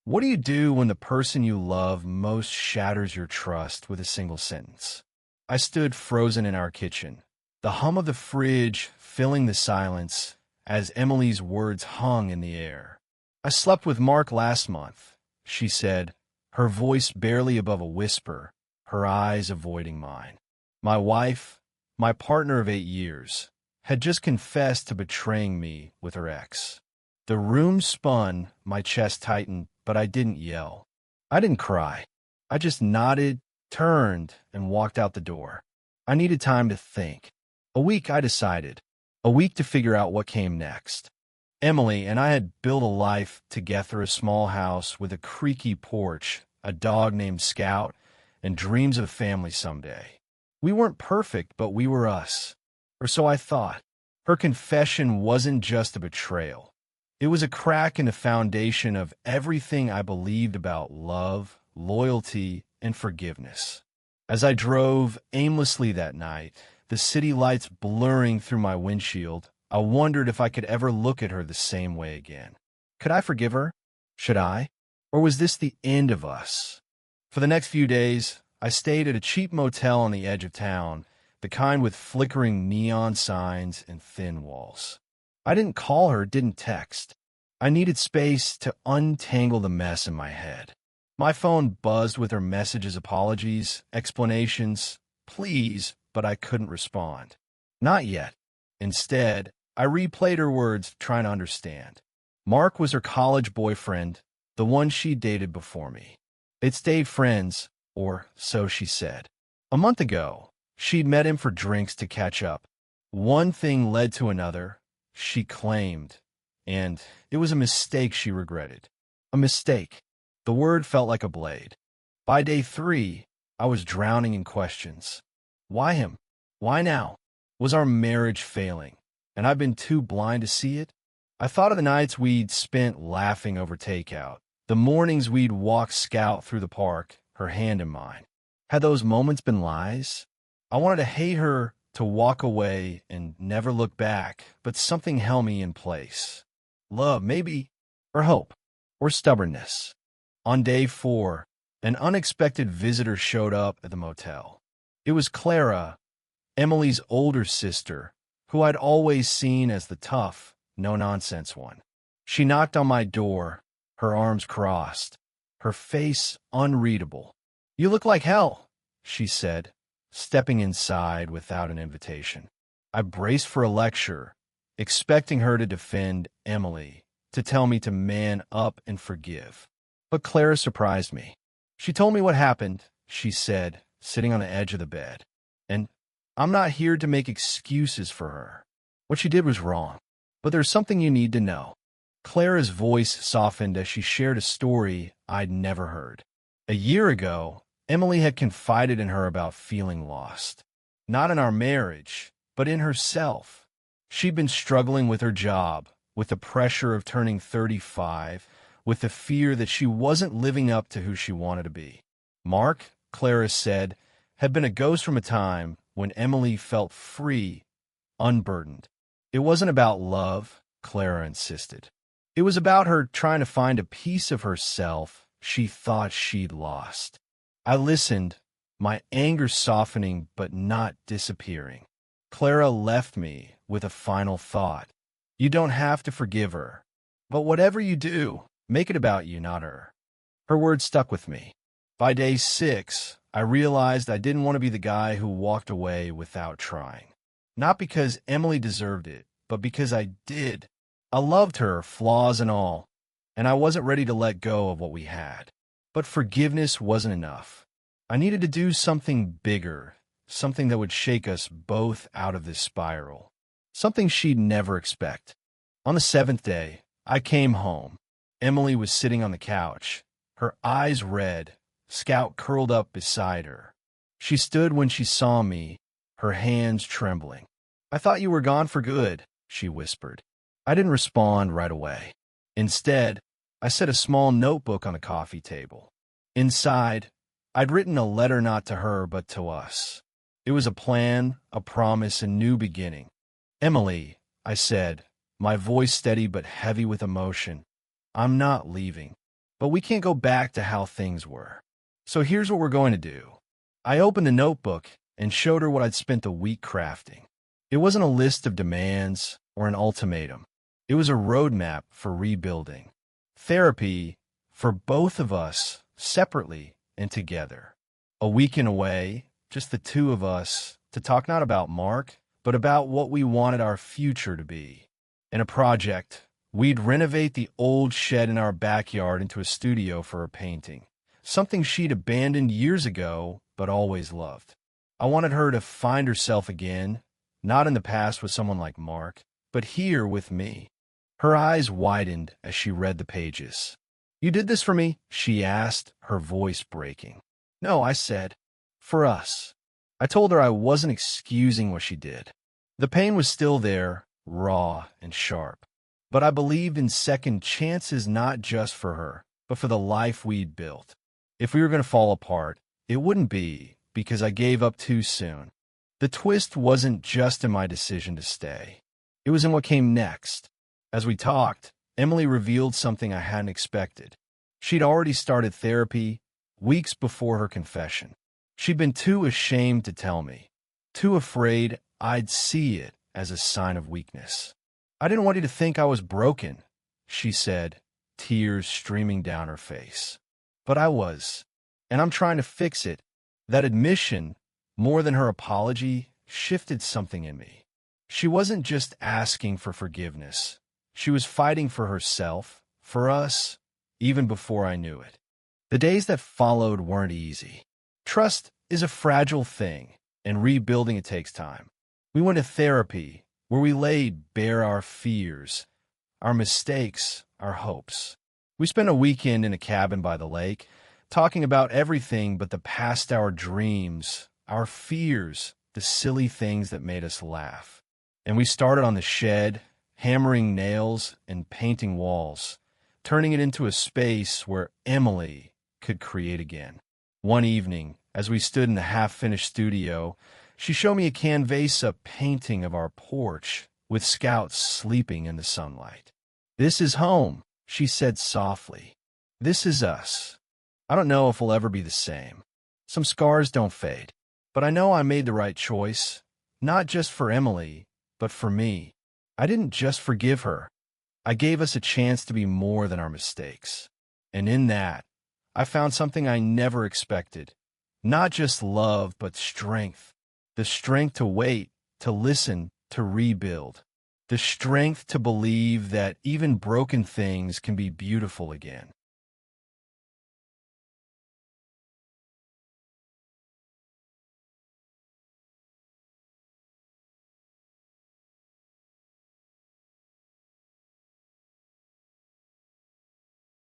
What do you do when the person you love most shatters your trust with a single sentence? I stood frozen in our kitchen, the hum of the fridge filling the silence as Emily's words hung in the air. I slept with Mark last month, she said, her voice barely above a whisper, her eyes avoiding mine. My wife, my partner of 8 years, had just confessed to betraying me with her ex. The room spun, my chest tightened, but I didn't yell. I didn't cry. I just nodded, turned, and walked out the door. I needed time to think. A week, I decided. A week to figure out what came next. Emily and I had built a life together, a small house with a creaky porch, a dog named Scout, and dreams of a family someday. We weren't perfect, but we were us. Or so I thought. Her confession wasn't just a betrayal. It was a crack in the foundation of everything I believed about love, loyalty, and forgiveness. As I drove aimlessly that night, the city lights blurring through my windshield, I wondered if I could ever look at her the same way again. Could I forgive her? Should I? Or was this the end of us? For the next few days, I stayed at a cheap motel on the edge of town, the kind with flickering neon signs and thin walls. I didn't call her, didn't text. I needed space to untangle the mess in my head. My phone buzzed with her messages, apologies, explanations, please, but I couldn't respond. Not yet. Instead, I replayed her words, trying to understand. Mark was her college boyfriend, the one she dated before me. They'd stayed friends, or so she said. A month ago, she'd met him for drinks to catch up. One thing led to another, she claimed, and it was a mistake she regretted. A mistake. The word felt like a blade. By day 3, I was drowning in questions. Why him? Why now? Was our marriage failing, and I've been too blind to see it? I thought of the nights we'd spent laughing over takeout, the mornings we'd walk Scout through the park, her hand in mine. Had those moments been lies? I wanted to hate her, to walk away and never look back, but something held me in place. Love, maybe, or hope, or stubbornness. On day 4, an unexpected visitor showed up at the motel. It was Clara, Emily's older sister, who I'd always seen as the tough, no-nonsense one. She knocked on my door, her arms crossed, her face unreadable. "You look like hell," she said, stepping inside without an invitation. I braced for a lecture, expecting her to defend Emily, to tell me to man up and forgive. But Clara surprised me. She told me what happened, she said, sitting on the edge of the bed. And I'm not here to make excuses for her. What she did was wrong. But there's something you need to know. Clara's voice softened as she shared a story I'd never heard. A year ago, Emily had confided in her about feeling lost. Not in our marriage, but in herself. She'd been struggling with her job, with the pressure of turning 35, with the fear that she wasn't living up to who she wanted to be. Mark, Clara said, had been a ghost from a time when Emily felt free, unburdened. It wasn't about love, Clara insisted. It was about her trying to find a piece of herself she thought she'd lost. I listened, my anger softening but not disappearing. Clara left me with a final thought. You don't have to forgive her. But whatever you do, make it about you, not her. Her words stuck with me. By day 6, I realized I didn't want to be the guy who walked away without trying. Not because Emily deserved it, but because I did. I loved her, flaws and all, and I wasn't ready to let go of what we had. But forgiveness wasn't enough. I needed to do something bigger, something that would shake us both out of this spiral. Something she'd never expect. On the 7th day, I came home. Emily was sitting on the couch, her eyes red, Scout curled up beside her. She stood when she saw me, her hands trembling. "I thought you were gone for good," she whispered. I didn't respond right away. Instead, I set a small notebook on the coffee table. Inside, I'd written a letter not to her but to us. It was a plan, a promise, a new beginning. "Emily," I said, my voice steady but heavy with emotion, "I'm not leaving. but we can't go back to how things were. So here's what we're going to do. I opened the notebook and showed her what I'd spent a week crafting. It wasn't a list of demands or an ultimatum. It was a roadmap for rebuilding. Therapy for both of us, separately and together. A weekend away, just the two of us, to talk not about Mark, but about what we wanted our future to be. In a project, we'd renovate the old shed in our backyard into a studio for her painting, something she'd abandoned years ago but always loved. I wanted her to find herself again, not in the past with someone like Mark, but here with me. Her eyes widened as she read the pages. "You did this for me?" she asked, her voice breaking. "No," I said. "For us." I told her I wasn't excusing what she did. The pain was still there, raw and sharp. But I believed in second chances not just for her, but for the life we'd built. If we were going to fall apart, it wouldn't be because I gave up too soon. The twist wasn't just in my decision to stay. It was in what came next. As we talked, Emily revealed something I hadn't expected. She'd already started therapy weeks before her confession. She'd been too ashamed to tell me, too afraid I'd see it as a sign of weakness. "I didn't want you to think I was broken," she said, tears streaming down her face. "But I was, and I'm trying to fix it." That admission, more than her apology, shifted something in me. She wasn't just asking for forgiveness. She was fighting for herself, for us, even before I knew it. The days that followed weren't easy. Trust is a fragile thing, and rebuilding it takes time. We went to therapy, where we laid bare our fears, our mistakes, our hopes. We spent a weekend in a cabin by the lake, talking about everything but the past, our dreams, our fears, the silly things that made us laugh. And we started on the shed, hammering nails and painting walls, turning it into a space where Emily could create again. One evening, as we stood in the half-finished studio, she showed me a canvasa painting of our porch with scouts sleeping in the sunlight. "This is home," she said softly. "This is us. I don't know if we'll ever be the same. Some scars don't fade. But I know I made the right choice, not just for Emily, but for me. I didn't just forgive her. I gave us a chance to be more than our mistakes. And in that, I found something I never expected. Not just love, but strength. The strength to wait, to listen, to rebuild. The strength to believe that even broken things can be beautiful again.